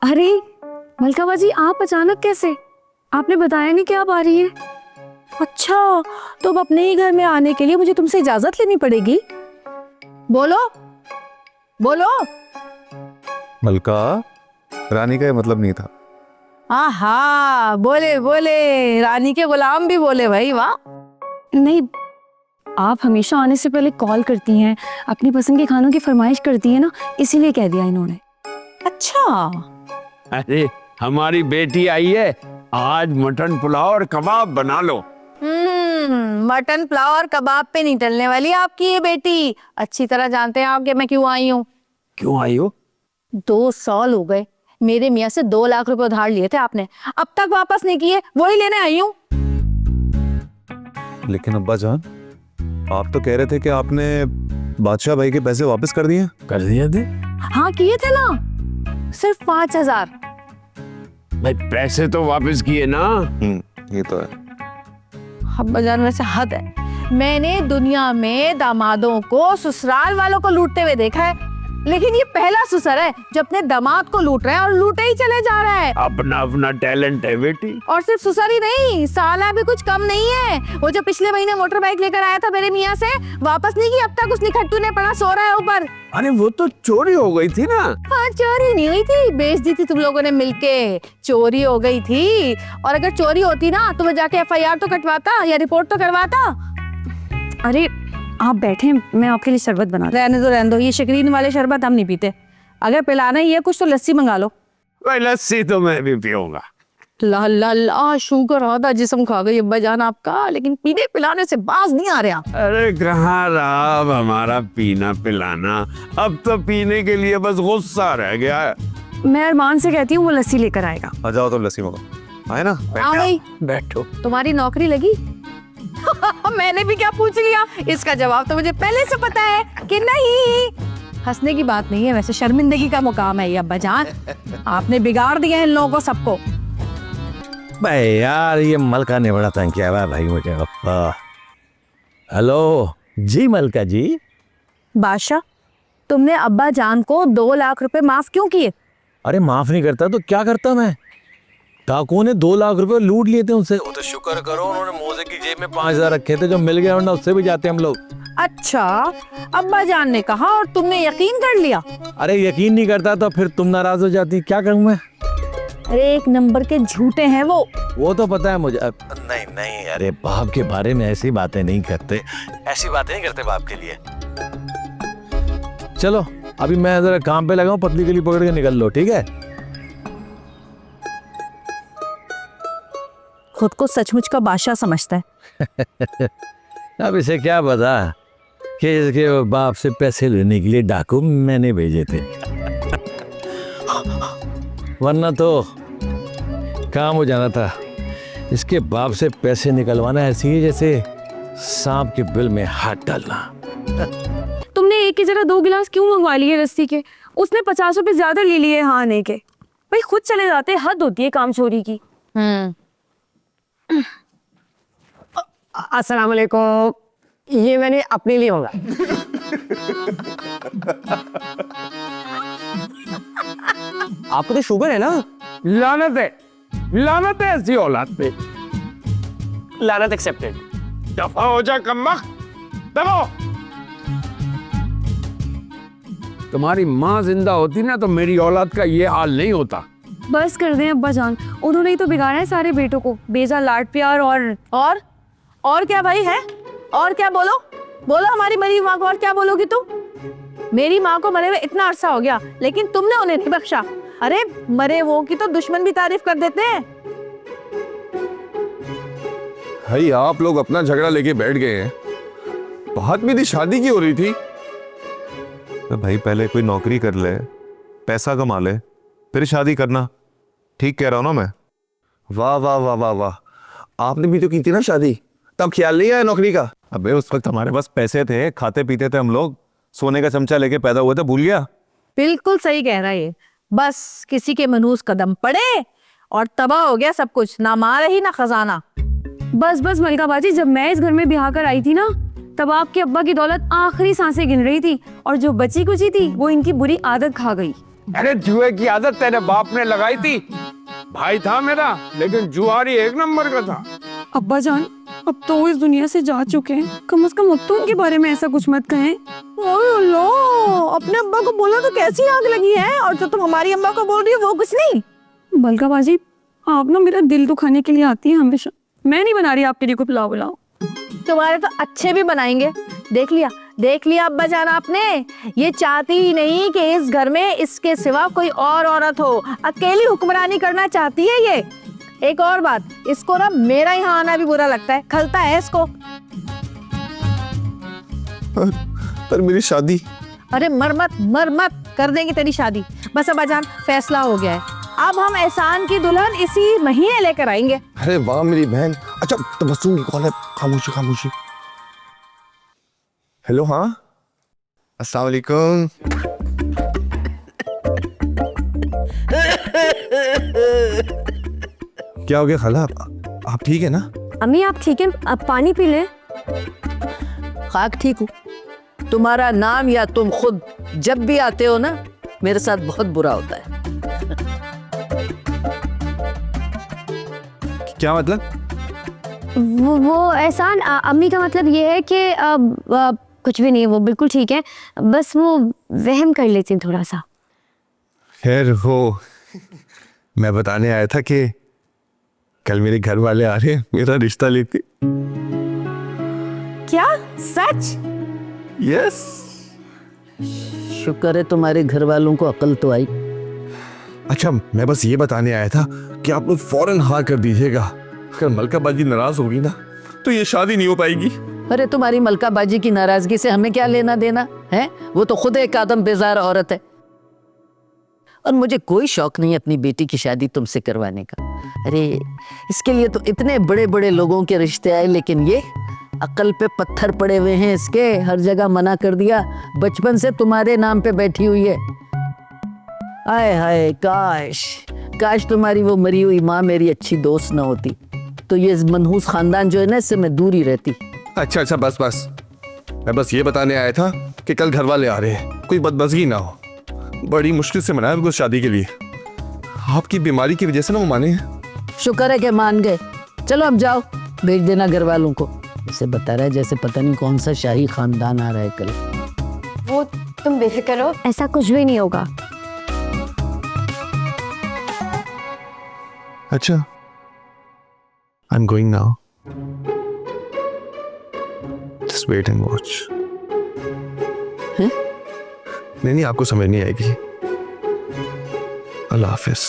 अरे मलका बाजी, आप अचानक कैसे? आपने बताया नहीं कि आप आ रही हैं। अच्छा, तो अब अपने ही घर में आने के लिए मुझे तुमसे इजाजत लेनी पड़ेगी। बोलो बोलो। मलका, रानी का ये मतलब नहीं था। आहा, बोले बोले, रानी के गुलाम भी बोले भाई, वाह। नहीं, आप हमेशा आने से पहले कॉल करती हैं, अपनी पसंद के खानों की फरमाइश करती हैं ना, इसीलिए कह दिया इन्होंने। अच्छा, अरे हमारी बेटी आई है, आज मटन पुलाव और कबाब बना लो। मटन पुलाव और कबाब पे नहीं टलने वाली आपकी ये बेटी। अच्छी तरह जानते हैं आप कि मैं क्यों आई हूँ। क्यों आई हो? 2 साल हो गए, मेरे मियाँ से 2 लाख रुपए उधार लिए थे आपने, अब तक वापस नहीं किए, वही लेने आई हूँ। लेकिन अब्बा जान, आप तो कह रहे थे कि आपने बादशाह भाई के पैसे वापस कर दिए। कर दिया थे हाँ किए थे ना, सिर्फ 5,000। भाई, पैसे तो वापस किए ना। ये तो है। अब्बा जान वैसे हद है, मैंने दुनिया में दामादों को ससुराल वालों को लूटते हुए देखा है, लेकिन ये पहला ससुर है जो अपने दामाद को लूट रहा है और लूटे ही चले जा रहा है। अपना अपना टैलेंट है बेटी। और सिर्फ ससुर ही नहीं, साला भी कुछ कम नहीं है। वो जो पिछले महीने मोटर बाइक लेकर आया था मेरे मियाँ से, वापस नहीं की, अब तक उस निखट्टू ने पड़ा सो रहा है ऊपर। अरे वो तो चोरी हो गई थी ना। हाँ, चोरी नहीं हुई थी, बेच दी थी तुम लोगों ने मिलके। चोरी हो गई थी, और अगर चोरी होती ना तो मैं जाके FIR तो कटवाता या रिपोर्ट तो करवाता। अरे आप बैठे, मैं आपके लिए शरबत बना रही रहने दो, ये शक्रीन वाले शरबत हम नहीं पीते। अगर पिलाना ही है कुछ तो लस्सी मंगा लो। भाई लस्सी तो मैं भी पीऊंगा। ला ला ला, शुगर आधा जिस्म खा गई अब्बा जान आपका, लेकिन पीने पिलाने से बाज नहीं आ रहा। अरे कहाँ रहा अब हमारा पीना पिलाना, अब तो पीने के लिए बस गुस्सा रह गया है। हूँ। मैं अरमान से कहती हूँ वो लस्सी लेकर आएगा। आ जाओ तो लस्सी मंगाओ। आए ना, आ गई। बैठो। तुम्हारी नौकरी लगी? मैंने भी क्या पूछ लिया, इसका जवाब तो मुझे पहले से पता है कि नहीं। हंसने की बात नहीं है, वैसे शर्मिंदगी का मुकाम है ये अब्बा जान। आपने बिगाड़ दिया है इन लोगों को सबको। भाई यार, ये मलका ने बड़ा तंग किया हुआ है भाई मुझे। हेलो जी मलका जी। बादशाह, तुमने अब्बा जान को 2 लाख रुपए माफ क्यों किए? अरे माफ नहीं करता तो क्या करता मैं? डाकुओं ने 2 लाख रुपए लूट लिए थे उनसे। वो तो शुक्र करो उन्होंने मोजे की जेब में 5,000 रखे थे, जो मिल गए वरना उससे भी जाते हम लोग। अच्छा, अब्बा जान ने कहा और तुमने यकीन कर लिया? अरे यकीन नहीं करता तो फिर तुम नाराज हो जाती, क्या करूं मैं? अरे 1 नंबर के झूठे हैं वो तो पता है मुझे। नहीं नहीं, अरे बाप के बारे में ऐसी बातें नहीं करते, ऐसी बातें नहीं करते बाप के लिए। चलो अभी मैं जरा काम पे लगा हूं, पतली गली पकड़ के निकल लो, ठीक है? खुद को सचमुच का बादशाह समझता है। अब इसे क्या पता कि इसके बाप से पैसे लेने के लिए डाकू मैंने भेजे थे, वरना तो काम हो जाना था। इसके बाप से पैसे निकलवाना ऐसी है जैसे सांप के बिल में हाथ डालना। तुमने एक की जगह 2 गिलास क्यों मंगवा लिए लस्सी के? उसने 50 रुपए ज्यादा ले लिए हाँ आने के। भाई खुद चले जाते, हद होती है काम चोरी की। अस्सलाम वालेकुम, ये मैंने अपने लिए होगा। आपको तो शुगर है ना? लानत है ऐसी औलाद पे। लानत एक्सेप्टेड। दफा हो जा कमबख्त, दबो। तुम्हारी माँ जिंदा होती ना तो मेरी औलाद का ये हाल नहीं होता। बस कर दें अब्बा जान, उन्होंने ही तो बिगाड़ा है सारे बेटों को, बेजा लाड प्यार। और क्या भाई है? और क्या बोलो हमारी मरी माँ को, और क्या बोलोगी तुम? मेरी माँ को मरे हुए इतना अरसा हो गया, लेकिन तुमने उन्हें नहीं बख्शा। अरे मरे वो की तो दुश्मन भी तारीफ कर देते हैं। भाई आप लोग अपना झगड़ा लेके बैठ गए हैं। बात मेरी शादी की हो रही थी। तो भाई पहले कोई नौकरी कर ले, पैसा कमा ले, फिर शादी करना। ठीक कह रहा हूं ना मैं? वाह वाह वाह वाह वाह, आपने भी तो की थी ना शादी, तब ख्याल नहीं आया नौकरी का? अबे उस वक्त हमारे पास पैसे थे, खाते पीते थे हम लोग, सोने का चमचा लेके पैदा हुए थे, भूल गया? बिल्कुल सही कह रहा है ये। बस किसी के मनहूस कदम पड़े और तबाह हो गया सब कुछ, ना माँ रही ना खजाना। बस मलका बाजी, जब मैं इस घर में ब्याह कर आई थी ना, तब आपके अब्बा की दौलत आखिरी सांसें गिन रही थी, और जो बची कुची थी वो इनकी बुरी आदत खा गई। अरे जुए की आदत तेरे बाप ने लगाई थी। भाई था मेरा, लेकिन जुआरी एक नंबर का था। अब्बा जान, अब तो वो इस दुनिया से जा चुके हैं, कम से कम अब तो उनके बारे में ऐसा कुछ मत कहें। ओए अल्लाह, अपने अब्बा को बोला तो कैसी आग लगी है, और जो तुम हमारी अम्मा को बोल रही हो वो कुछ नहीं। मलका बाजी, आप ना मेरा दिल दुखाने के लिए आती हैं हमेशा। मैं नहीं बना रही आपके लिए कोई पुलाव बुलाओ। तुम्हारे तो अच्छे भी बनाएंगे। देख लिया अब्बा जान आपने, ये चाहती ही नहीं कि इस घर में इसके सिवा कोई और औरत हो, अकेली हुक्मरानी करना चाहती है ये। एक और बात, इसको ना मेरा यहाँ आना भी बुरा लगता है, खलता है इसको। पर मेरी शादी। अरे मर मत, कर देंगे तेरी शादी। बस अब्बा जान, फैसला हो गया है, अब हम एहसान की दुल्हन इसी महीने लेकर आएंगे। अरे वाह मेरी बहन। अच्छा तबस्सुम की कॉल है, खामोशी। हेलो, हाँ, अस्सलाम वालेकुम। क्या हो गया खाला, आप ठीक है ना? अम्मी आप ठीक है? अब पानी पी ले। खाक ठीक हूँ। तुम्हारा नाम या तुम खुद जब भी आते हो ना, मेरे साथ बहुत बुरा होता है। क्या मतलब? वो एहसान, अम्मी का मतलब ये है कि कुछ भी नहीं, वो बिल्कुल ठीक है, बस वो वहम कर लेती हैं थोड़ा सा। खैर, वो मैं बताने आया था कि कल मेरे घर वाले आ रहे हैं मेरा रिश्ता लेके। क्या सच? यस। शुक्र है तुम्हारे घर वालों को अकल तो आई। अच्छा, मैं बस ये बताने आया था कि आप लोग फौरन हाँ कर दीजिएगा। अगर मलका बाजी नाराज होगी ना तो ये शादी नहीं हो पाएगी। अरे तुम्हारी मलका बाजी की नाराजगी से हमें क्या लेना देना है? वो तो खुद एक आदम बेजार औरत है, और मुझे कोई शौक नहीं अपनी बेटी की शादी तुमसे करवाने का। अरे इसके लिए तो इतने बड़े बड़े लोगों के रिश्ते आए, लेकिन ये अकल पे पत्थर पड़े हुए हैं इसके, हर जगह मना कर दिया। बचपन से तुम्हारे नाम पे बैठी हुई है। आए हाय, काश तुम्हारी वो मरी हुई माँ मेरी अच्छी दोस्त ना होती, तो ये मनहूस खानदान जो है ना, इससे मैं दूर ही रहती। अच्छा, बस मैं बस ये बताने आया था कि कल घर वाले आ रहे हैं, कोई बदमज़गी ना हो। बड़ी मुश्किल से मनाया उनको शादी के लिए, आपकी बीमारी की वजह से ना वो माने हैं। शुक्र है कि मान गए। चलो अब जाओ, भेज देना घर वालों को। इसे बता रहा है जैसे पता नहीं कौन सा शाही खानदान आ रहा है कल। वो तुम बेफिक्र हो, ऐसा कुछ भी नहीं होगा। अच्छा, I'm going now. Just wait and watch. हैं? नहीं, आपको समझ नहीं आएगी। अल्लाह हाफिज।